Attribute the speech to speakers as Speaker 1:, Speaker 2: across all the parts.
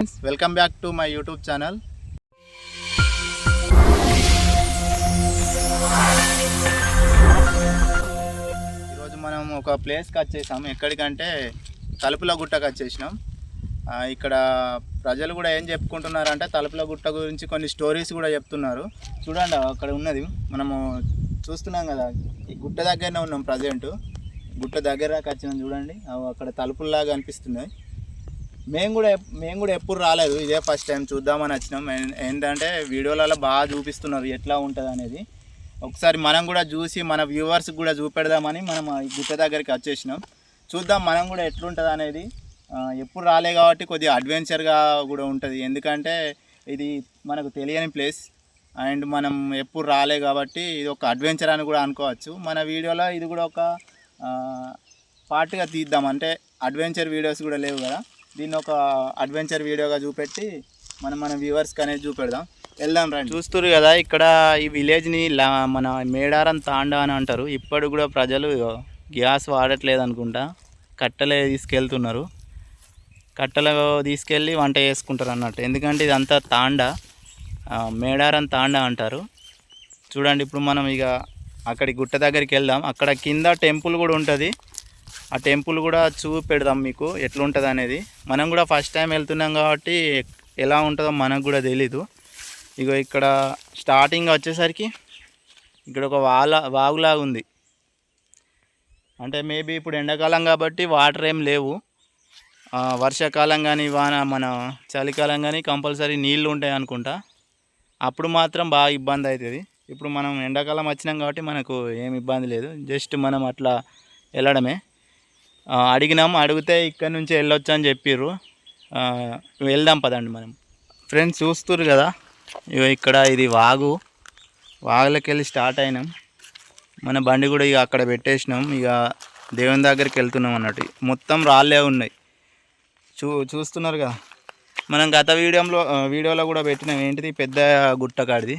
Speaker 1: Friends, welcome back to my YouTube channel. ఈరోజు మనం ఒక ప్లేస్కి వచ్చేసాం. ఎక్కడికంటే తలుపుల గుట్టకు వచ్చేసినాం. ఇక్కడ ప్రజలు కూడా ఏం చెప్పుకుంటున్నారంటే తలుపుల గుట్ట గురించి కొన్ని స్టోరీస్ కూడా చెప్తున్నారు. చూడండి, అక్కడ ఉన్నది మనము చూస్తున్నాం కదా. ఈ గుట్ట దగ్గరనే ఉన్నాం ప్రజెంట్. గుట్ట దగ్గరకు వచ్చినాం చూడండి, అక్కడ తలుపుల్లాగా అనిపిస్తున్నాయి. మేము కూడా ఎప్పుడు రాలేదు, ఇదే ఫస్ట్ టైం చూద్దామని వచ్చినాం. ఏంటంటే వీడియోలలో బాగా చూపిస్తున్నారు ఎట్లా ఉంటుంది అనేది. ఒకసారి మనం కూడా చూసి మన వ్యూవర్స్కి కూడా చూపెడదామని మనం ఈ గుట్ట దగ్గరికి వచ్చేసినాం. చూద్దాం మనం కూడా ఎట్లుంటుంది అనేది. ఎప్పుడు రాలే కాబట్టి కొద్దిగా అడ్వెంచర్గా కూడా ఉంటుంది. ఎందుకంటే ఇది మనకు తెలియని ప్లేస్ అండ్ మనం ఎప్పుడు రాలే కాబట్టి ఇది ఒక అడ్వెంచర్ అని కూడా అనుకోవచ్చు. మన వీడియోలో ఇది కూడా ఒక పార్ట్గా తీద్దాం. అంటే అడ్వెంచర్ వీడియోస్ కూడా లేవు కదా, దీన్ని ఒక అడ్వెంచర్ వీడియోగా చూపెట్టి మన వ్యూవర్స్కి అనేది చూపెడదాం. వెళ్దాం రండి. చూస్తున్నారు కదా, ఇక్కడ ఈ విలేజ్ని మన మేడారం తాండా అని అంటారు. ఇప్పుడు కూడా ప్రజలు గ్యాస్ వాడట్లేదు అనుకుంటా, కట్టెలే తీసుకెళ్తున్నారు. కట్టెలు తీసుకెళ్ళి వంట చేసుకుంటారు అన్నట్టు. ఎందుకంటే ఇదంతా తాండా, మేడారం తాండా అంటారు. చూడండి, ఇప్పుడు మనం ఇక అక్కడి గుట్ట దగ్గరికి వెళ్దాం. అక్కడ కింద టెంపుల్ కూడా ఉంటుంది. ఆ టెంపుల్ కూడా చూపెడదాం మీకు ఎట్లుంటుంది అనేది. మనం కూడా ఫస్ట్ టైం వెళ్తున్నాం కాబట్టి ఎలా ఉంటుందో మనకు కూడా తెలీదు. ఇగో ఇక్కడ స్టార్టింగ్ వచ్చేసరికి ఇక్కడ ఒక వాగులాగా ఉంది. అంటే మేబీ ఇప్పుడు ఎండాకాలం కాబట్టి వాటర్ ఏం లేవు. వర్షాకాలం కానీ మన చలికాలం కానీ కంపల్సరీ నీళ్ళు ఉంటాయి అనుకుంటా. అప్పుడు మాత్రం బాగా ఇబ్బంది అవుతుంది. ఇప్పుడు మనం ఎండాకాలం వచ్చినాం కాబట్టి మనకు ఏం ఇబ్బంది లేదు, జస్ట్ మనం అట్లా వెళ్ళడమే. అడిగితే ఇక్కడ నుంచి వెళ్ళొచ్చు అని చెప్పిర్రు. వెళ్దాం పదండి మనం. ఫ్రెండ్స్ చూస్తుర్రు కదా, ఇక్కడ ఇది వాగులోకి వెళ్ళి స్టార్ట్ అయినాం. మన బండి కూడా ఇక అక్కడ పెట్టేసినాం. ఇక దేవుని దగ్గరికి వెళ్తున్నాం అన్నట్టు. మొత్తం రాళ్ళే ఉన్నాయి. చూస్తున్నారు కదా. మనం గత వీడియోలో కూడా పెట్టినాం. ఏంటిది, పెద్ద గుట్ట కాడిది.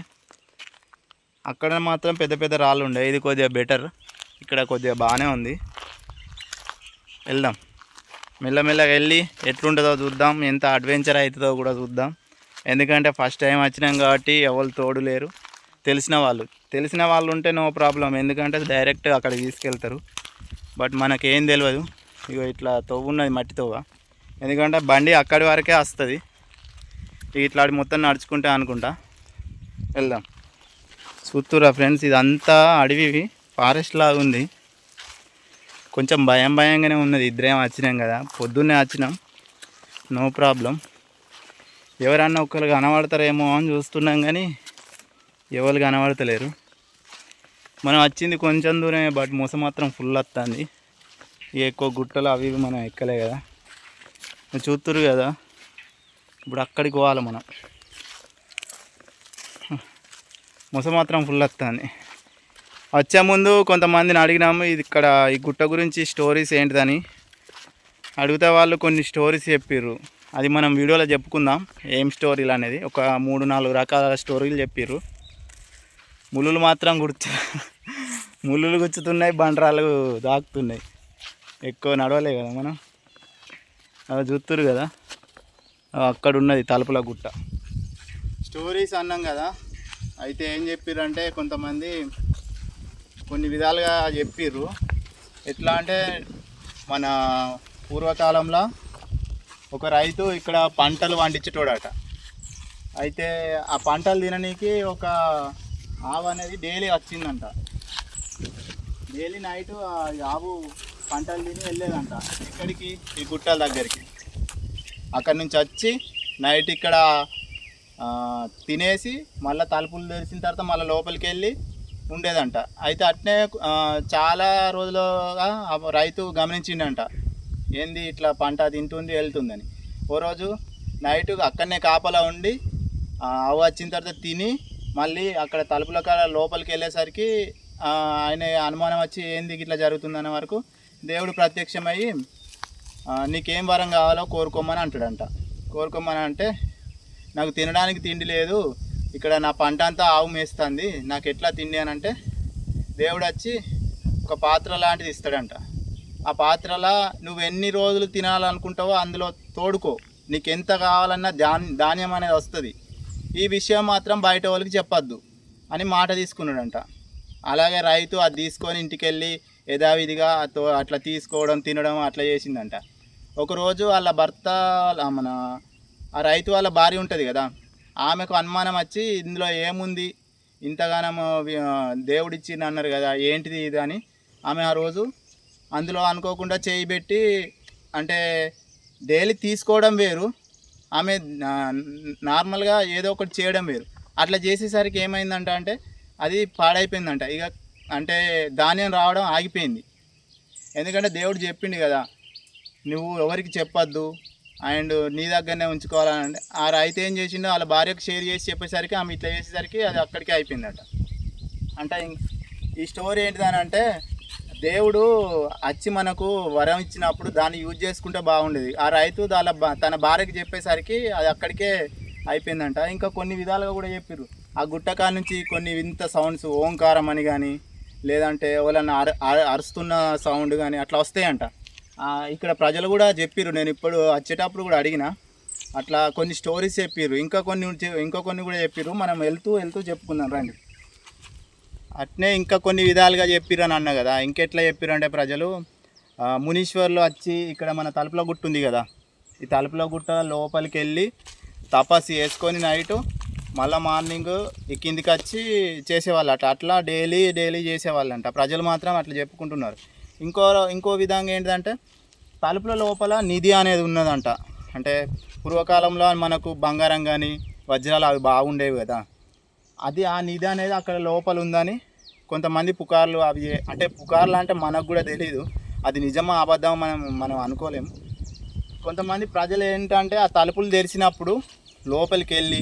Speaker 1: అక్కడ మాత్రం పెద్ద పెద్ద రాళ్ళు ఉండే. ఇది కొద్దిగా బెటర్, ఇక్కడ కొద్దిగా బాగానే ఉంది. వెళ్దాం, మెల్లమెల్లగా వెళ్ళి ఎట్లుంటుందో చూద్దాం, ఎంత అడ్వెంచర్ అవుతుందో కూడా చూద్దాం. ఎందుకంటే ఫస్ట్ టైం వచ్చినాం కాబట్టి ఎవరు తోడు లేరు. తెలిసిన వాళ్ళు ఉంటే నో ప్రాబ్లం, ఎందుకంటే డైరెక్ట్ అక్కడికి తీసుకెళ్తారు. బట్ మనకేం తెలియదు. ఇగో ఇట్లా తవ్వు ఉన్నది, మట్టి తవ్వ. ఎందుకంటే బండి అక్కడి వరకే వస్తుంది. ఇట్లా మొత్తం నడుచుకుంటే అనుకుంటా వెళ్దాం. చూస్తురా ఫ్రెండ్స్, ఇదంతా అడవి ఫారెస్ట్ లాగా ఉంది. కొంచెం భయంగానే ఉన్నది. ఇద్దరేం వచ్చినాం కదా, పొద్దున్నే వచ్చినాం, నో ప్రాబ్లం. ఎవరన్నా ఒకరు కనబడతారేమో అని చూస్తున్నాం కానీ ఎవరు కనబడతలేరు. మనం వచ్చింది కొంచెం దూరమే, బట్ మొస మాత్రం ఫుల్ వస్తుంది. ఎక్కువ గుట్టలు అవి మనం ఎక్కలే కదా. చూస్తురు కదా, ఇప్పుడు అక్కడికి పోవాలి మనం. మొస మాత్రం ఫుల్ వస్తుంది. వచ్చే ముందు కొంతమందిని అడిగినాము ఇక్కడ ఈ గుట్ట గురించి స్టోరీస్ ఏంటిదని. అడిగితే వాళ్ళు కొన్ని స్టోరీస్ చెప్పిర్రు. అది మనం వీడియోలో చెప్పుకుందాం ఏం స్టోరీలు అనేది. ఒక 3-4 రకాల స్టోరీలు చెప్పిర్రు. ముళ్ళులు మాత్రం ముళ్ళులు గుచ్చుతున్నాయి, బండరాలు దాక్కుతున్నాయి. ఎక్కువ నడవలే కదా మనం. అవి చూస్తురు కదా, అక్కడ ఉన్నది తలుపుల గుట్ట. స్టోరీస్ అన్నాం కదా, అయితే ఏం చెప్పిర్రంటే కొంతమంది కొన్ని విధాలుగా చెప్పిర్రు. ఎట్లా అంటే మన పూర్వకాలంలో ఒక రైతు ఇక్కడ పంటలు పండించేటోడట. అయితే ఆ పంటలు తిననీకి ఒక ఆవు అనేది డైలీ వచ్చిందంట. డైలీ నైట్ ఆ ఆవు పంటలు తిని వెళ్ళేదంట. ఎక్కడికి, ఈ గుట్టల దగ్గరికి. అక్కడి నుంచి వచ్చి నైట్ ఇక్కడ తినేసి మళ్ళీ తలుపులు తెరిచిన తర్వాత మళ్ళీ లోపలికి వెళ్ళి ఉండేదంట. అయితే అట్నే చాలా రోజులుగా రైతు గమనించిండంట, ఏంది ఇట్లా పంట తింటుంది వెళ్తుందని. ఓ రోజు నైట్ అక్కడనే కాపలా ఉండి ఆవు వచ్చిన తర్వాత తిని మళ్ళీ అక్కడ తలుపుల కాడ లోపలికి వెళ్ళేసరికి ఆయన అనుమానం వచ్చి ఏంది ఇట్లా జరుగుతుందనే వరకు దేవుడు ప్రత్యక్షమయ్యి నీకేం వరం కావాలో కోరుకోమని అంటాడంట. కోరుకోమని అంటే, నాకు తినడానికి తిండి లేదు, ఇక్కడ నా పంట అంతా ఆవు మేస్తుంది, నాకు ఎట్లా తిండి అని అంటే దేవుడు వచ్చి ఒక పాత్ర లాంటిది ఇస్తాడంట. ఆ పాత్రలో నువ్వు ఎన్ని రోజులు తినాలనుకుంటావో అందులో తోడుకో, నీకు ఎంత కావాలన్నా ధాన్యం అనేది వస్తుంది, ఈ విషయం మాత్రం బయట వాళ్ళకి చెప్పొద్దు అని మాట తీసుకున్నాడంట. అలాగే రైతు అది తీసుకొని ఇంటికి వెళ్ళి యథావిధిగా అట్లా తీసుకోవడం తినడం అట్లా చేసిందంట. ఒకరోజు వాళ్ళ భర్త మన ఆ రైతు వాళ్ళ భార్య ఉంటుంది కదా, ఆమెకు అనుమానం వచ్చి ఇందులో ఏముంది ఇంతగానం దేవుడిచ్చింది అన్నారు కదా ఏంటిది ఇది అని ఆమె ఆ రోజు అందులో అనుకోకుండా చేయి పెట్టి, అంటే డైలీ తీసుకోవడం వేరు, ఆమె నార్మల్గా ఏదో ఒకటి చేయడం వేరు, అట్లా చేసేసరికి ఏమైందంట అంటే అది పాడైపోయిందంట. ఇక అంటే ధాన్యం రావడం ఆగిపోయింది. ఎందుకంటే దేవుడు చెప్పిండు కదా నువ్వు ఎవరికి చెప్పొద్దు అండ్ నీ దగ్గరనే ఉంచుకోవాలని. ఆ రైతు ఏం చేసిండో వాళ్ళ భార్యకు షేర్ చేసి చెప్పేసరికి ఆమె ఇట్లా చేసేసరికి అది అక్కడికే అయిపోయిందట. అంటే ఈ స్టోరీ ఏంటిదని అంటే దేవుడు వచ్చి మనకు వరం ఇచ్చినప్పుడు దాన్ని యూజ్ చేసుకుంటే బాగుండేది. ఆ రైతు తన భార్యకి చెప్పేసరికి అది అక్కడికే అయిపోయిందంట. ఇంకా కొన్ని విధాలుగా కూడా చెప్పారు. ఆ గుట్టకాల నుంచి కొన్ని వింత సౌండ్స్, ఓంకారం అని కానీ లేదంటే ఎవరన్నా అరుస్తున్న సౌండ్ కానీ అట్లా వస్తాయంట. ఇక్కడ ప్రజలు కూడా చెప్పారు, నేను ఇప్పుడు వచ్చేటప్పుడు కూడా అడిగిన, అట్లా కొన్ని స్టోరీస్ చెప్పారు. ఇంకా కొన్ని కూడా చెప్పారు. మనం వెళ్తూ చెప్పుకుందాం రండి. అట్నే ఇంకా కొన్ని విధాలుగా చెప్పారు అని అన్న కదా. ఇంకెట్లా చెప్పారు అంటే ప్రజలు మునీశ్వర్లు వచ్చి ఇక్కడ మన తలుపుల గుట్ట ఉంది కదా, ఈ తలుపుల గుట్ట లోపలికి వెళ్ళి తపస్సు చేసుకొని నైటు మళ్ళీ మార్నింగ్ ఈ కిందికి వచ్చి చేసేవాళ్ళు. అట్లా డైలీ చేసేవాళ్ళంట. ప్రజలు మాత్రం అట్లా చెప్పుకుంటున్నారు. ఇంకో విధంగా ఏంటంటే తలుపుల లోపల నిధి అనేది ఉన్నదంట. అంటే పూర్వకాలంలో మనకు బంగారం కానీ వజ్రాలు అవి బాగుండేవి కదా, అది ఆ నిధి అనేది అక్కడ లోపల ఉందని కొంతమంది పుకార్లు అవి, అంటే పుకార్లు అంటే మనకు కూడా తెలీదు అది నిజమా అబద్ధం మనం అనుకోలేము. కొంతమంది ప్రజలు ఏంటంటే ఆ తలుపులు తెరిచినప్పుడు లోపలికి వెళ్ళి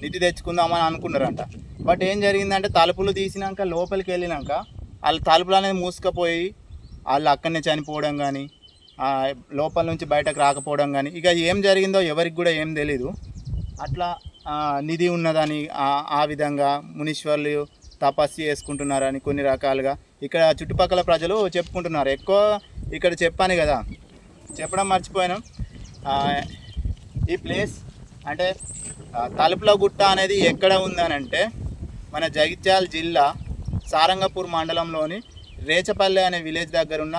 Speaker 1: నిధి తెచ్చుకుందామని అనుకున్నారంట. బట్ ఏం జరిగిందంటే తలుపులు తీసినాక లోపలికి వెళ్ళినాక వాళ్ళ తలుపులు అనేది మూసుకుపోయి వాళ్ళు అక్కడనే చనిపోవడం కానీ లోపల నుంచి బయటకు రాకపోవడం కానీ, ఇక ఏం జరిగిందో ఎవరికి కూడా ఏం తెలీదు. అట్లా నిధి ఉన్నదని ఆ విధంగా మునీశ్వర్లు తపస్సు చేసుకుంటున్నారని కొన్ని రకాలుగా ఇక్కడ చుట్టుపక్కల ప్రజలు చెప్పుకుంటున్నారు. ఎక్కువ ఇక్కడ చెప్పాను కదా, చెప్పడం మర్చిపోయాను. ఈ ప్లేస్ అంటే తలుపుల గుట్ట అనేది ఎక్కడ ఉందనంటే మన జగిత్యాల జిల్లా సారంగపూర్ మండలంలోని రేచపల్లి అనే విలేజ్ దగ్గర ఉన్న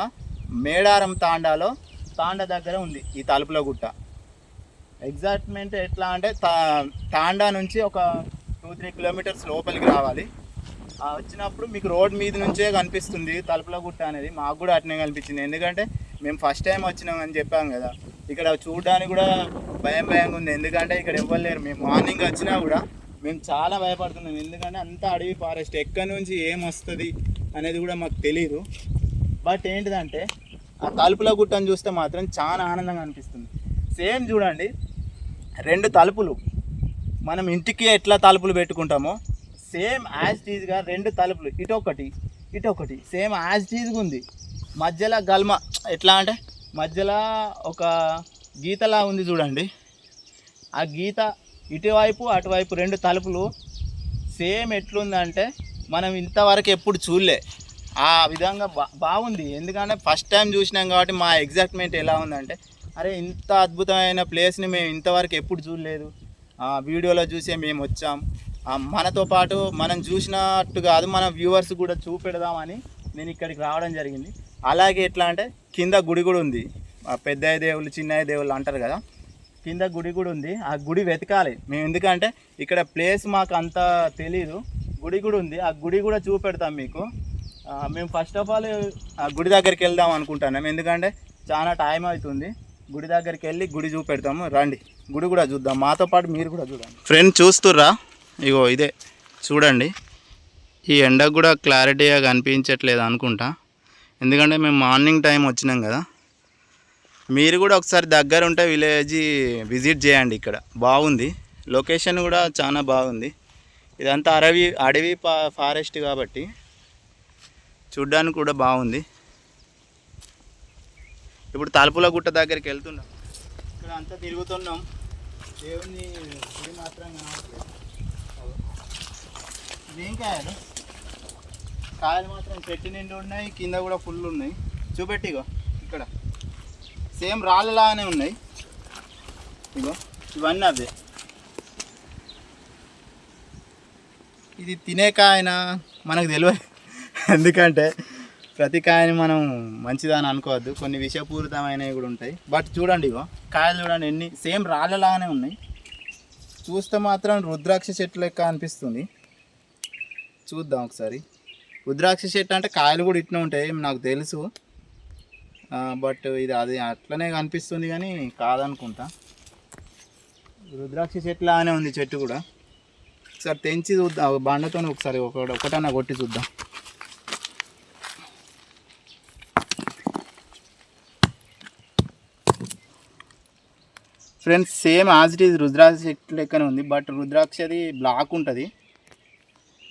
Speaker 1: మేడారం తాండా దగ్గర ఉంది ఈ తలుపుల గుట్ట. ఎగ్జాక్ట్మెంట్ ఎట్లా అంటే తాండా నుంచి ఒక 2-3 కిలోమీటర్స్ లోపలికి రావాలి. వచ్చినప్పుడు మీకు రోడ్ మీద నుంచే కనిపిస్తుంది తలుపుల గుట్ట అనేది. మాకు కూడా అట్నే కనిపించింది, ఎందుకంటే మేము ఫస్ట్ టైం వచ్చినాం అని చెప్పాం కదా. ఇక్కడ చూడడానికి కూడా భయంగా ఉంది, ఎందుకంటే ఇక్కడ ఎవ్వరు లేరు. మేము మార్నింగ్ వచ్చినా కూడా మేము చాలా భయపడుతున్నాం, ఎందుకంటే అంతా అడవి ఫారెస్ట్, ఎక్కడి నుంచి ఏం వస్తుంది అనేది కూడా మాకు తెలియదు. బట్ ఏంటిదంటే ఆ తలుపుల గుట్టను చూస్తే మాత్రం చాలా ఆనందంగా అనిపిస్తుంది. సేమ్ చూడండి, 2 తలుపులు మనం ఇంటికి ఎట్లా తలుపులు పెట్టుకుంటామో సేమ్ యాజ్ టీజ్గా 2 తలుపులు, ఇటొకటి సేమ్ యాజ్ టీజ్గా ఉంది. మధ్యలో గల్మ ఎట్లా అంటే మధ్యలో ఒక గీతలా ఉంది చూడండి. ఆ గీత ఇటువైపు అటువైపు 2 తలుపులు సేమ్ ఎట్లుందంటే మనం ఇంతవరకు ఎప్పుడు చూడలే. ఆ విధంగా బాగుంది. ఎందుకంటే ఫస్ట్ టైం చూసినాం కాబట్టి మా ఎగ్జైట్మెంట్ ఎలా ఉందంటే, అరే ఇంత అద్భుతమైన ప్లేస్ని మేము ఇంతవరకు ఎప్పుడు చూడలేదు, వీడియోలో చూసే మేము వచ్చాం. మనతో పాటు మనం చూసినట్టు కాదు, మన వ్యూవర్స్ కూడా చూపెడదామని నేను ఇక్కడికి రావడం జరిగింది. అలాగే ఎట్లా అంటే కింద గుడి కూడా ఉంది. పెద్దయ్య దేవుళ్ళు చిన్నయ్య దేవుళ్ళు అంటారు కదా, కింద గుడి కూడా ఉంది. ఆ గుడి వెతకాలి మేము, ఎందుకంటే ఇక్కడ ప్లేస్ మాకు అంత తెలీదు. గుడి కూడా ఉంది, ఆ గుడి కూడా చూపెడతాం మీకు. మేము ఫస్ట్ ఆఫ్ ఆల్ ఆ గుడి దగ్గరికి వెళ్దాం అనుకుంటున్నాం, ఎందుకంటే చాలా టైం అవుతుంది. గుడి దగ్గరికి వెళ్ళి గుడి చూపెడతాము, రండి గుడి కూడా చూద్దాం, మాతో పాటు మీరు కూడా చూడండి. ఫ్రెండ్ చూస్తుర్రా, ఇగో ఇదే చూడండి. ఈ ఎండకు కూడా క్లారిటీగా కనిపించట్లేదు అనుకుంటా, ఎందుకంటే మేము మార్నింగ్ టైం వచ్చినాం కదా. మీరు కూడా ఒకసారి దగ్గర ఉంటే విలేజ్ విజిట్ చేయండి. ఇక్కడ బాగుంది, లొకేషన్ కూడా చాలా బాగుంది. ఇదంతా అడవి ఫారెస్ట్ కాబట్టి చూడ్డానికి కూడా బాగుంది. ఇప్పుడు తలుపుల గుట్ట దగ్గరికి వెళ్తున్నాం. ఇక్కడ అంతా తిరుగుతున్నాం, దేవుని గుడి మాత్రం కనబడట్లేదు. ఏం కాయలు మాత్రం చెట్టు నిండి ఉన్నాయి, కింద కూడా ఫుల్ ఉన్నాయి. చూపెట్టిగో ఇక్కడ సేమ్ రాళ్ళలాగానే ఉన్నాయి. ఇగో ఇవన్నీ అవే. ఇది తినే కాయన మనకు తెలియదు, ఎందుకంటే ప్రతి కాయని మనం మంచిదని అనుకోవద్దు, కొన్ని విషపూరితమైనవి కూడా ఉంటాయి. బట్ చూడండి ఇగో కాయలు చూడండి ఎన్ని సేమ్ రాళ్ళలాగానే ఉన్నాయి. చూస్తే మాత్రం రుద్రాక్ష చెట్టు లెక్క అనిపిస్తుంది. చూద్దాం ఒకసారి. రుద్రాక్ష చెట్టు అంటే కాయలు కూడా ఇట్లా ఉంటాయి నాకు తెలుసు, బట్ ఇది అది అట్లనే కనిపిస్తుంది కానీ కాదనుకుంటా. రుద్రాక్ష చెట్టు లాగానే ఉంది చెట్టు కూడా. ఒకసారి తెంచి చూద్దాం బండతో, ఒకసారి ఒకటన్నా కొట్టి చూద్దాం. Friends same as it is rudraksha చెట్టు లెక్కనే ఉంది, బట్ రుద్రాక్షది బ్లాక్ ఉంటుంది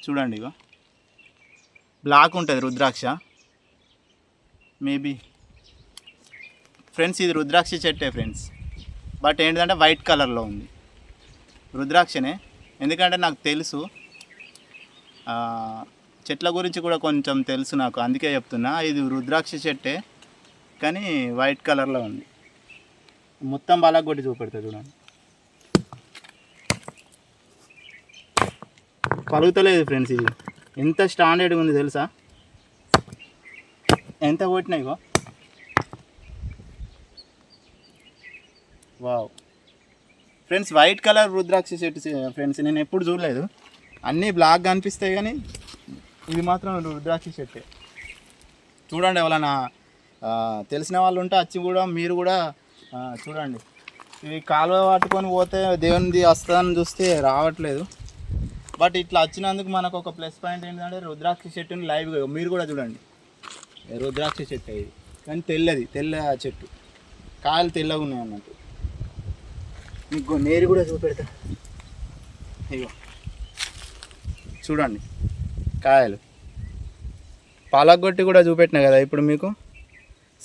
Speaker 1: చూడండి. ఇగో బ్లాక్ ఉంటుంది రుద్రాక్ష. మేబీ ఫ్రెండ్స్ ఇది రుద్రాక్ష చెట్టే ఫ్రెండ్స్, బట్ ఏంటంటే వైట్ కలర్లో ఉంది. రుద్రాక్షనే, ఎందుకంటే నాకు తెలుసు చెట్ల గురించి కూడా కొంచెం తెలుసు నాకు, అందుకే చెప్తున్నా. ఇది రుద్రాక్ష చెట్టే కానీ వైట్ కలర్లో ఉంది. మొత్తం బాగా కొట్టి చూపెడతా చూడండి. పలుగుతలేదు ఫ్రెండ్స్, ఇది ఎంత స్టాండర్డ్గా ఉంది తెలుసా, ఎంత కొట్టినాయి ఇగో. వావ్ ఫ్రెండ్స్, వైట్ కలర్ రుద్రాక్ష చెట్టు ఫ్రెండ్స్ నేను ఎప్పుడు చూడలేదు. అన్నీ బ్లాక్గా అనిపిస్తాయి కానీ ఇది మాత్రం రుద్రాక్ష చెట్టే. చూడండి, ఎవరైనా తెలిసిన వాళ్ళు ఉంటే వచ్చి కూడా మీరు కూడా చూడండి. ఇవి కాలువ పట్టుకొని పోతే దేవునిది వస్తుందని చూస్తే రావట్లేదు, బట్ ఇట్లా వచ్చినందుకు మనకు ఒక ప్లస్ పాయింట్ ఏంటంటే రుద్రాక్ష చెట్టుని లైవ్గా మీరు కూడా చూడండి. రుద్రాక్ష చెట్టు ఇది కానీ తెల్ల చెట్టు, కాయలు తెల్లగా ఉన్నాయి అన్నట్టు. మీకు నేరు కూడా చూపెడతా. ఇగో చూడండి కాయలు పాలగొట్టి కూడా చూపెట్టినా కదా ఇప్పుడు మీకు.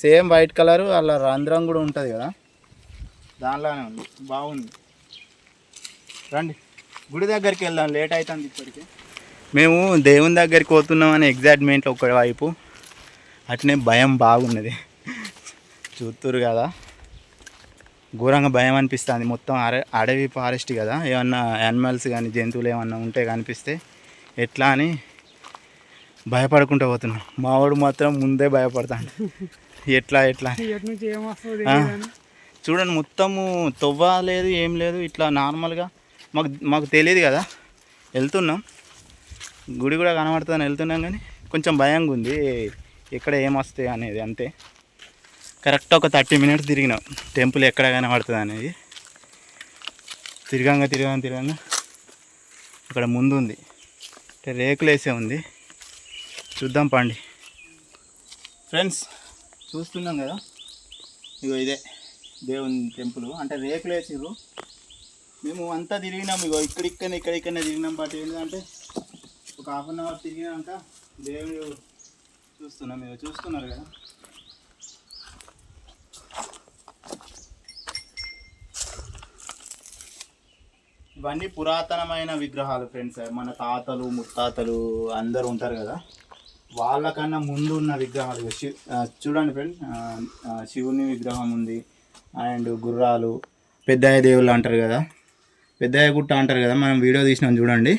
Speaker 1: సేమ్ వైట్ కలరు అలా రంధ్రం కూడా ఉంటుంది కదా, దానిలానే ఉంది, బాగుంది. రండి గుడి దగ్గరికి వెళ్దాం, లేట్ అవుతుంది ఇప్పటికి. మేము దేవుని దగ్గరికి పోతున్నామని ఎగ్జైట్మెంట్ ఒకవైపు, అట్నే భయం బాగున్నది. చూస్తురు కదా, ఘోరంగా భయం అనిపిస్తుంది. మొత్తం అడవి ఫారెస్ట్ కదా, ఏమన్నా యానిమల్స్ కానీ జంతువులు ఏమన్నా ఉంటే కనిపిస్తే ఎట్లా అని భయపడుకుంటూ పోతున్నాం. మావాడు మాత్రం ముందే భయపడతాడు, ఎట్లా చూడండి. మొత్తము తొవ్వ లేదు, ఏం లేదు, ఇట్లా నార్మల్గా మాకు తెలియదు కదా, వెళ్తున్నాం. గుడి కూడా కనబడుతుందని వెళ్తున్నాం కానీ కొంచెం భయంగా ఉంది, ఎక్కడ ఏమొస్తాయి అనేది. అంతే, కరెక్ట్ ఒక 30 minutes తిరిగినాం టెంపుల్ ఎక్కడ కనబడుతుంది అనేది. తిరగంగా అక్కడ ముందు ఉంది, అంటే రేకులు వేసే ఉంది. చూద్దాం పండి ఫ్రెండ్స్. చూస్తున్నాం కదా, ఇగో ఇదే దేవుని టెంపుల్, అంటే రేకులు వేసిర్రు. మేము అంతా తిరిగినాం, ఇగో ఇక్కడిక్కడనే తిరిగినాం. బట్ ఏంటంటే ఒక 1/2 hour తిరిగినాక దేవుడు చూస్తున్నాం. ఇగో చూస్తున్నారు కదా, ఇవన్నీ పురాతనమైన విగ్రహాలు ఫ్రెండ్స్. మన తాతలు ముత్తాతలు అందరూ ఉంటారు కదా, వాళ్ళకన్నా ముందు ఉన్న విగ్రహాలు. చూడండి ఫ్రెండ్స్, శివుని విగ్రహం ఉంది, అండ్ గుర్రాలు, పెద్దయ్య దేవుళ్ళు అంటారు కదా, పెద్దయ్య గుట్ట అంటారు కదా, మనం వీడియో తీసినాం చూడండి.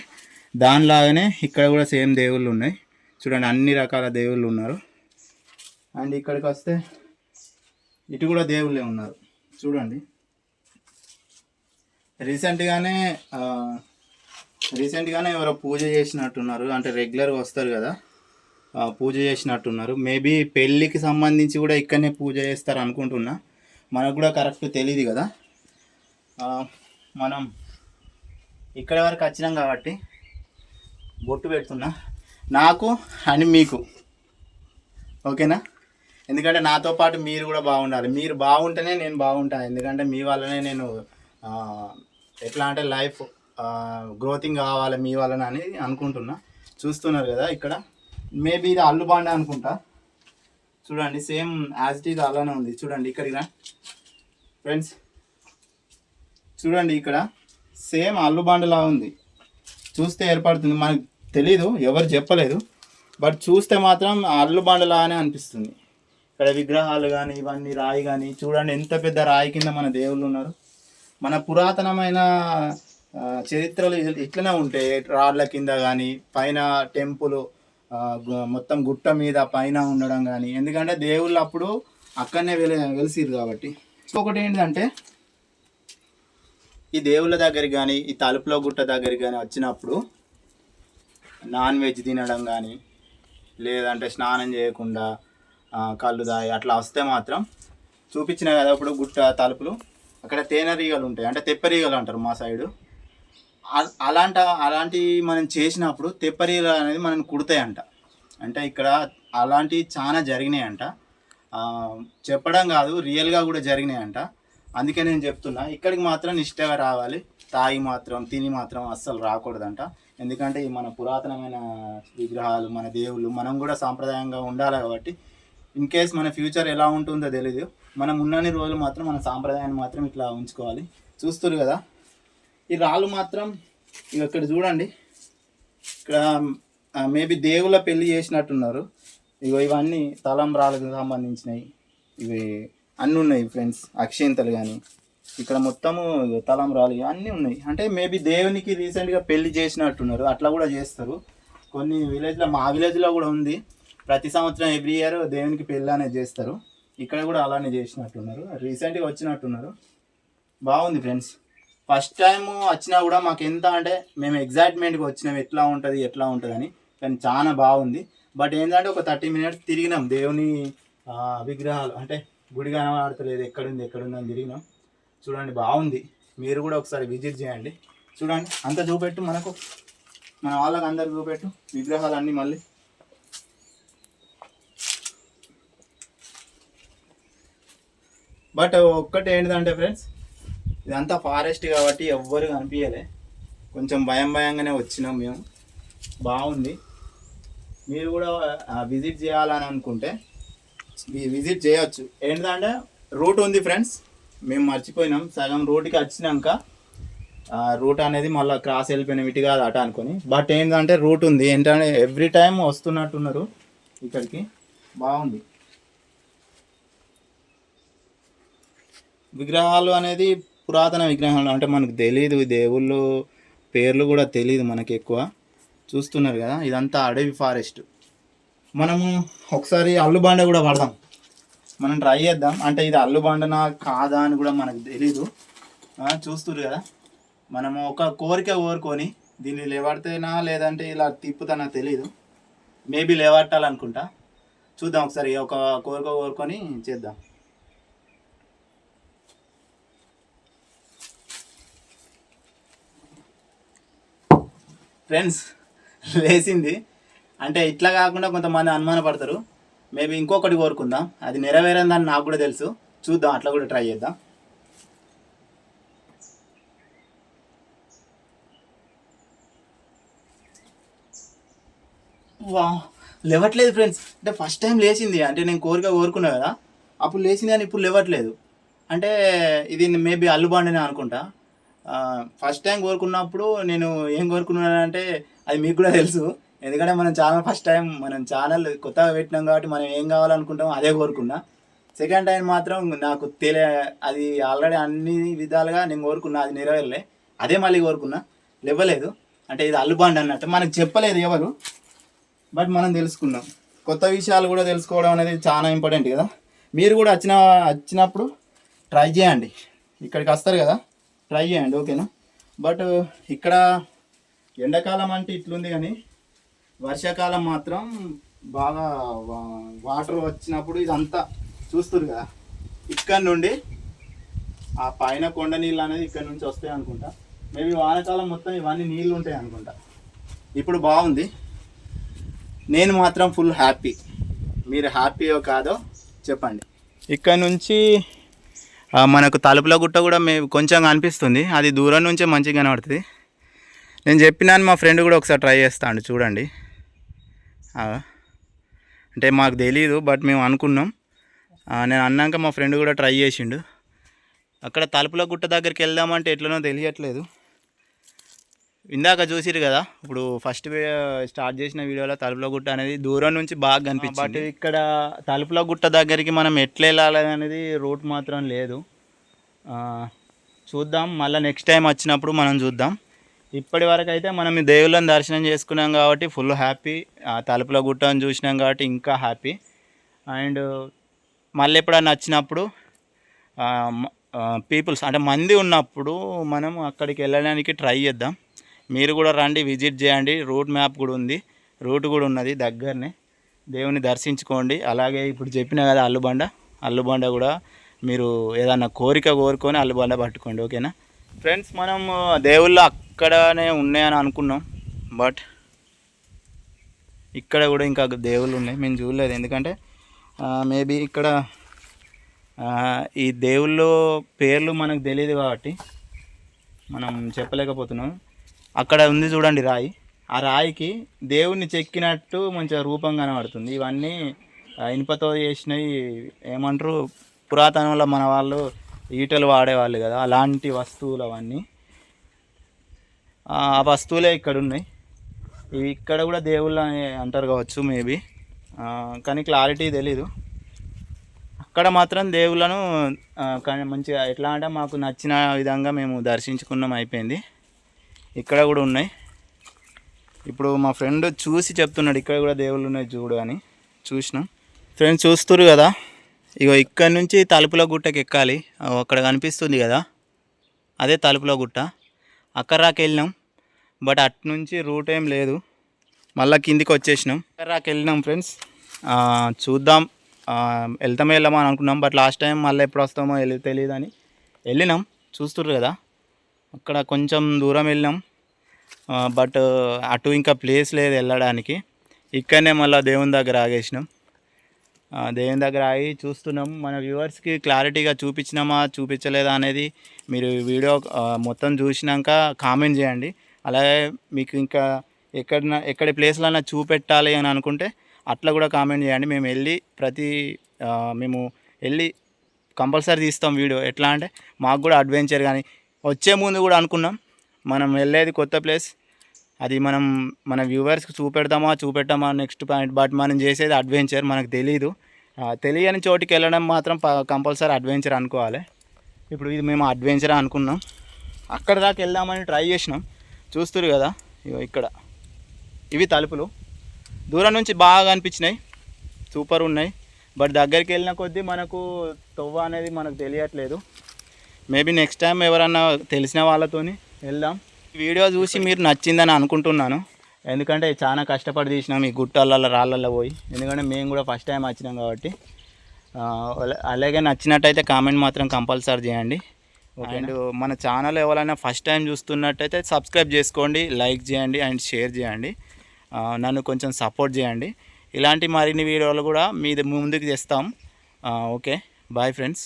Speaker 1: దానిలాగానే ఇక్కడ కూడా సేమ్ దేవుళ్ళు ఉన్నాయి చూడండి, అన్ని రకాల దేవుళ్ళు ఉన్నారు. అండ్ ఇక్కడికి వస్తే ఇటు కూడా దేవుళ్ళే ఉన్నారు చూడండి. రీసెంట్గానే ఎవరో పూజ చేసినట్టున్నారు, అంటే రెగ్యులర్గా వస్తారు కదా, పూజ చేసినట్టున్నారు. మేబీ పెళ్ళికి సంబంధించి కూడా ఇక్కడనే పూజ చేస్తారు అనుకుంటున్నా, మనకు కూడా కరెక్ట్ తెలియదు కదా. మనం ఇక్కడ వరకు వచ్చినాం కాబట్టి బొట్టు పెడుతున్నా, నాకు అని మీకు, ఓకేనా? ఎందుకంటే నాతో పాటు మీరు కూడా బాగుండాలి. మీరు బాగుంటేనే నేను బాగుంటాను, ఎందుకంటే మీ వల్లనే నేను ఎట్లా అంటే లైఫ్ గ్రోతింగ్ కావాలి మీ వలన అని అనుకుంటున్నా. చూస్తున్నారు కదా, ఇక్కడ మేబీ ఇది అల్లుబాండ అనుకుంటా. చూడండి సేమ్ యాజ్ ఇట్ ఈజ్ అలానే ఉంది. చూడండి ఇక్కడికి రా ఫ్రెండ్స్, చూడండి ఇక్కడ సేమ్ అల్లుబాండలా ఉంది. చూస్తే ఏర్పడుతుంది, మనకు తెలీదు, ఎవరు చెప్పలేదు, బట్ చూస్తే మాత్రం అల్లుబాండలానే అనిపిస్తుంది. ఇక్కడ విగ్రహాలు కానీ ఇవన్నీ రాయి కానీ చూడండి, ఎంత పెద్ద రాయి కింద మన దేవుళ్ళు ఉన్నారు. మన పురాతనమైన చరిత్రలు ఇట్లనే ఉంటాయి. రాళ్ళ కింద కానీ పైన టెంపుల్ మొత్తం గుట్ట మీద పైన ఉండడం కానీ, ఎందుకంటే దేవుళ్ళు అప్పుడు అక్కడనే వెలిసిరు కాబట్టి. ఇంకొకటి ఏంటంటే ఈ దేవుళ్ళ దగ్గరికి కానీ ఈ తలుపులో గుట్ట దగ్గరికి కానీ వచ్చినప్పుడు నాన్ వెజ్ తినడం కానీ, లేదంటే స్నానం చేయకుండా కళ్ళు దాగి అట్లా వస్తే మాత్రం చూపించిన కదా ఇప్పుడు గుట్ట తలుపులు అక్కడ తేనెరీగలు ఉంటాయి, అంటే తెప్పరీగలు అంటారు మా సైడు. అలాంటివి మనం చేసినప్పుడు తెప్పరీగలు అనేది మనం కుడతాయంట. అంటే ఇక్కడ అలాంటివి చాలా జరిగినాయంట. చెప్పడం కాదు, రియల్గా కూడా జరిగినాయంట. అందుకే నేను చెప్తున్నా, ఇక్కడికి మాత్రం నిష్టగా రావాలి, తాగి మాత్రం తిని మాత్రం అస్సలు రాకూడదంట. ఎందుకంటే ఈ మన పురాతనమైన విగ్రహాలు, మన దేవుళ్ళు, మనం కూడా సాంప్రదాయంగా ఉండాలి కాబట్టి ఇన్ కేస్ మన ఫ్యూచర్ ఎలా ఉంటుందో తెలీదు, మనం ఉన్నన్ని రోజులు మాత్రం మన సాంప్రదాయాన్ని మాత్రం ఇట్లా ఉంచుకోవాలి. చూస్తారు కదా ఈ రాళ్ళు మాత్రం, ఇక్కడ చూడండి, ఇక్కడ మేబీ దేవుళ్ళ పెళ్ళి చేసినట్టున్నారు. ఇవన్నీ తలంబ్రాలకు సంబంధించినవి, ఇవి అన్నీ ఉన్నాయి ఫ్రెండ్స్. అక్షింతలు కానీ ఇక్కడ మొత్తము తలంబ్రాలు అన్నీ ఉన్నాయి. అంటే మేబీ దేవునికి రీసెంట్గా పెళ్లి చేసినట్టున్నారు, అట్లా కూడా చేస్తారు కొన్ని విలేజ్లో. మా విలేజ్లో కూడా ఉంది, ప్రతి సంవత్సరం ఎవ్రీ ఇయర్ దేవునికి పెళ్ళి అనేది చేస్తారు. ఇక్కడ కూడా అలానే చేసినట్టున్నారు, రీసెంట్గా వచ్చినట్టున్నారు. బాగుంది ఫ్రెండ్స్. ఫస్ట్ టైం వచ్చినా కూడా మాకు ఎంత అంటే మేము ఎగ్జైట్మెంట్గా వచ్చినాం ఎట్లా ఉంటుంది అని. కానీ చాలా బాగుంది. బట్ ఏంటంటే ఒక 30 minutes తిరిగినాం దేవుని విగ్రహాలు, అంటే గుడి కనబడతలేదు ఎక్కడుంది అని తిరిగినాం. చూడండి బాగుంది, మీరు కూడా ఒకసారి విజిట్ చేయండి. చూడండి అంతా చూపెట్టు, మన వాళ్ళకి అందరు చూపెట్టు విగ్రహాలు అన్నీ మళ్ళీ. బట్ ఒక్కటి ఏంటిదంటే ఫ్రెండ్స్, ఇదంతా ఫారెస్ట్ కాబట్టి ఎవ్వరు కనిపించలే, కొంచెం భయంగానే వచ్చినాం మేము. బాగుంది, మీరు కూడా విజిట్ చేయాలని అనుకుంటే విజిట్ చేయొచ్చు. ఏంటంటే రూట్ ఉంది ఫ్రెండ్స్, మేము మర్చిపోయినాం. సగం రూట్కి వచ్చినాక రూట్ అనేది మళ్ళీ క్రాస్ వెళ్ళిపోయినాం, ఇటు కాదు అట అనుకొని. బట్ ఏంటంటే రూట్ ఉంది, ఏంటంటే ఎవ్రీ టైం వస్తున్నట్టున్నారు ఇక్కడికి. బాగుంది. విగ్రహాలు అనేది పురాతన విగ్రహాలు, అంటే మనకు తెలియదు, దేవుళ్ళు పేర్లు కూడా తెలియదు మనకి ఎక్కువ. చూస్తున్నారు కదా ఇదంతా అడవి ఫారెస్ట్. మనము ఒకసారి అల్లుబండ కూడా పడదాం, మనం ట్రై చేద్దాం. అంటే ఇది అల్లుబండనా కాదా అని కూడా మనకు తెలీదు. చూస్తున్నారు కదా, మనము ఒక కోరుకొని దీన్ని లేవడితేనా లేదంటే ఇలా తిప్పుతానా తెలీదు. మేబీ లేవట్టాలనుకుంటా, చూద్దాం ఒకసారి. ఒక కోరుకొని చేద్దాం. ఫ్రెండ్స్ లేచింది. అంటే ఇట్లా కాకుండా కొంతమంది అనుమాన పడతారు, మేబీ ఇంకొకటి కోరుకుందాం, అది నెరవేరందని నాకు కూడా తెలుసు. చూద్దాం, అట్లా కూడా ట్రై చేద్దాం. వా లేవట్లేదు ఫ్రెండ్స్. అంటే ఫస్ట్ టైం లేచింది, అంటే నేను కోరుకున్నా కదా అప్పుడు లేచింది, కానీ ఇప్పుడు లేవట్లేదు. అంటే ఇది మేబీ అల్లుబాండనే అనుకుంటా. ఫస్ట్ టైం కోరుకున్నప్పుడు నేను ఏం కోరుకున్నానంటే అది మీకు కూడా తెలుసు, ఎందుకంటే మనం ఫస్ట్ టైం మనం ఛానల్ కొత్తగా పెట్టినాం కాబట్టి మనం ఏం కావాలనుకుంటామో అదే కోరుకున్నా. సెకండ్ టైం మాత్రం నాకు అది ఆల్రెడీ అన్ని విధాలుగా నేను కోరుకున్నా, అది నెరవేరలే. అదే మళ్ళీ కోరుకున్నా, లేవలేదు. అంటే ఇది అల్లుబాండ్ అన్నట్టు మనకు చెప్పలేదు ఎవరు, బట్ మనం తెలుసుకున్నాం. కొత్త విషయాలు కూడా తెలుసుకోవడం అనేది చాలా ఇంపార్టెంట్ కదా. మీరు కూడా వచ్చినప్పుడు ట్రై చేయండి, ఇక్కడికి వస్తారు కదా ట్రై చేయండి, ఓకేనా. బట్ ఇక్కడ ఎండాకాలం అంటే ఇట్లుంది, కానీ వర్షాకాలం మాత్రం బాగా వాటర్ వచ్చినప్పుడు ఇదంతా చూస్తారు కదా, ఇక్కడ నుండి ఆ పైన కొండ నీళ్ళు అనేది ఇక్కడ నుంచి వస్తాయి అనుకుంటా. మేబీ వానాకాలం మొత్తం ఇవన్నీ నీళ్ళు ఉంటాయి అనుకుంటా. ఇప్పుడు బాగుంది, నేను మాత్రం ఫుల్ హ్యాపీ. మీరు హ్యాపీయో కాదో చెప్పండి. ఇక్కడ నుంచి మనకు తలుపుల గుట్ట కూడా కొంచెం కనిపిస్తుంది, అది దూరం నుంచే మంచిగా కనబడుతుంది. నేను చెప్పినాను, మా ఫ్రెండ్ కూడా ఒకసారి ట్రై చేస్తాడు చూడండి. అంటే మాకు తెలీదు, బట్ మేము అనుకున్నాం. నేను అన్నాక మా ఫ్రెండ్ కూడా ట్రై చేసిండు. అక్కడ తలుపుల గుట్ట దగ్గరికి వెళ్దామంటే ఎట్లనో తెలియట్లేదు. ఇందాక చూసిరు కదా, ఇప్పుడు ఫస్ట్ స్టార్ట్ చేసిన వీడియోలో తలుపుల గుట్ట అనేది దూరం నుంచి బాగా కనిపించింది. బట్ ఇక్కడ తలుపుల గుట్ట దగ్గరికి మనం ఎట్లా వెళ్ళాలి అనేది రూట్ మాత్రం లేదు. చూద్దాం, మళ్ళీ నెక్స్ట్ టైం వచ్చినప్పుడు మనం చూద్దాం. ఇప్పటి వరకు అయితే మనం ఈ దేవుళ్ళని దర్శనం చేసుకున్నాం కాబట్టి ఫుల్ హ్యాపీ. తలుపుల గుట్టను చూసినాం కాబట్టి ఇంకా హ్యాపీ. అండ్ మళ్ళీ ఎప్పుడన్నా వచ్చినప్పుడు పీపుల్స్ అంటే మంది ఉన్నప్పుడు మనం అక్కడికి వెళ్ళడానికి ట్రై చేద్దాం. మీరు కూడా రండి, విజిట్ చేయండి. రూట్ మ్యాప్ కూడా ఉంది, రూట్ కూడా ఉన్నది దగ్గరనే. దేవుని దర్శించుకోండి. అలాగే ఇప్పుడు చెప్పిన కదా అల్లుబండ కూడా మీరు ఏదన్నా కోరిక కోరుకొని అల్లుబండ పట్టుకోండి. ఓకేనా ఫ్రెండ్స్? మనం దేవుళ్ళు అక్కడనే ఉన్నాయని అనుకున్నాం, బట్ ఇక్కడ కూడా ఇంకా దేవుళ్ళు ఉన్నాయి, మేము చూడలేదు. ఎందుకంటే మేబీ ఇక్కడ ఈ దేవుళ్ళు పేర్లు మనకు తెలియదు కాబట్టి మనం చెప్పలేకపోతున్నాం. అక్కడ ఉంది చూడండి రాయి, ఆ రాయికి దేవుణ్ణి చెక్కినట్టు మంచిగా రూపం కనబడుతుంది. ఇవన్నీ ఇనుపతో చేసినవి, ఏమంటారు, పురాతనంలో మన వాళ్ళు ఈటలు వాడేవాళ్ళు కదా, అలాంటి వస్తువులు అవన్నీ. ఆ వస్తువులే ఇక్కడ ఉన్నాయి. ఇవి ఇక్కడ కూడా దేవుళ్ళు అని అంటారు కావచ్చు మేబీ, కానీ క్లారిటీ తెలీదు. అక్కడ మాత్రం దేవుళ్ళను కానీ మంచిగా ఎట్లా అంటే మాకు నచ్చిన విధంగా మేము దర్శించుకున్నాం, అయిపోయింది. ఇక్కడ కూడా ఉన్నాయి. ఇప్పుడు మా ఫ్రెండ్ చూసి చెప్తున్నాడు ఇక్కడ కూడా దేవుళ్ళు ఉన్నాయి చూడు అని. చూసినాం ఫ్రెండ్స్, చూస్తున్నారు కదా. ఇగో ఇక్కడ నుంచి తలుపుల గుట్టకి ఎక్కాలి. అక్కడ కనిపిస్తుంది కదా, అదే తలుపుల గుట్ట. అక్కడ రాకి వెళ్ళినాం, బట్ అటు నుంచి రూట్ ఏం లేదు, మళ్ళీ కిందికి వచ్చేసినాం. అక్కడ రాకి వెళ్ళినాం ఫ్రెండ్స్. చూద్దాం, వెళ్తామో అని అనుకున్నాం, బట్ లాస్ట్ టైం మళ్ళీ ఎప్పుడు వస్తామో తెలియదు అని వెళ్ళినాం. చూస్తున్నారు కదా, అక్కడ కొంచెం దూరం వెళ్ళినాం, బట్ అటు ఇంకా ప్లేస్ లేదు వెళ్ళడానికి. ఇక్కడనే మళ్ళీ దేవుని దగ్గర ఆగేసినాం. దేవుని దగ్గర ఆగి చూస్తున్నాం. మన వ్యూవర్స్కి క్లారిటీగా చూపించినామా చూపించలేదా అనేది మీరు వీడియో మొత్తం చూసినాక కామెంట్ చేయండి. అలాగే మీకు ఇంకా ఎక్కడి ప్లేస్లన్నా చూపెట్టాలి అని అనుకుంటే అట్లా కూడా కామెంట్ చేయండి. మేము వెళ్ళి కంపల్సరీ తీస్తాం వీడియో. ఎట్లా అంటే మాకు కూడా అడ్వెంచర్ కానీ వచ్చే ముందు కూడా అనుకున్నాం మనం వెళ్ళేది కొత్త ప్లేస్, అది మనం మన వ్యూవర్స్కి చూపెట్టామా నెక్స్ట్ పాయింట్. బట్ మనం చేసేది అడ్వెంచర్, మనకు తెలియని చోటికి వెళ్ళడం మాత్రం కంపల్సరీ అడ్వెంచర్ అనుకోవాలి. ఇప్పుడు ఇది మేము అడ్వెంచర్ అనుకున్నాం. అక్కడ దాకా వెళ్దామని ట్రై చేసినాం. చూస్తున్నారు కదా, ఇక్కడ ఇవి తలుపులు. దూరం నుంచి బాగా అనిపించినాయి, సూపర్ ఉన్నాయి. బట్ దగ్గరికి వెళ్ళిన కొద్దీ మనకు తొవ్వ అనేది మనకు తెలియట్లేదు. మేబీ నెక్స్ట్ టైం ఎవరన్నా తెలిసిన వాళ్ళతోని వెళ్దాం. వీడియో చూసి మీరు నచ్చిందని అనుకుంటున్నాను, ఎందుకంటే చాలా కష్టపడి తీసినాం ఈ గుట్టలలో రాళ్ళల్లో పోయి. ఎందుకంటే మేము కూడా ఫస్ట్ టైం వచ్చినాం కాబట్టి. అలాగే నచ్చినట్టయితే కామెంట్ మాత్రం కంపల్సరీ చేయండి. అండ్ మన ఛానల్ ఎవరైనా ఫస్ట్ టైం చూస్తున్నట్టయితే సబ్స్క్రైబ్ చేసుకోండి, లైక్ చేయండి అండ్ షేర్ చేయండి. నన్ను కొంచెం సపోర్ట్ చేయండి. ఇలాంటి మరిన్ని వీడియోలు కూడా మీ ముందుకు తెస్తాం. Okay, bye friends.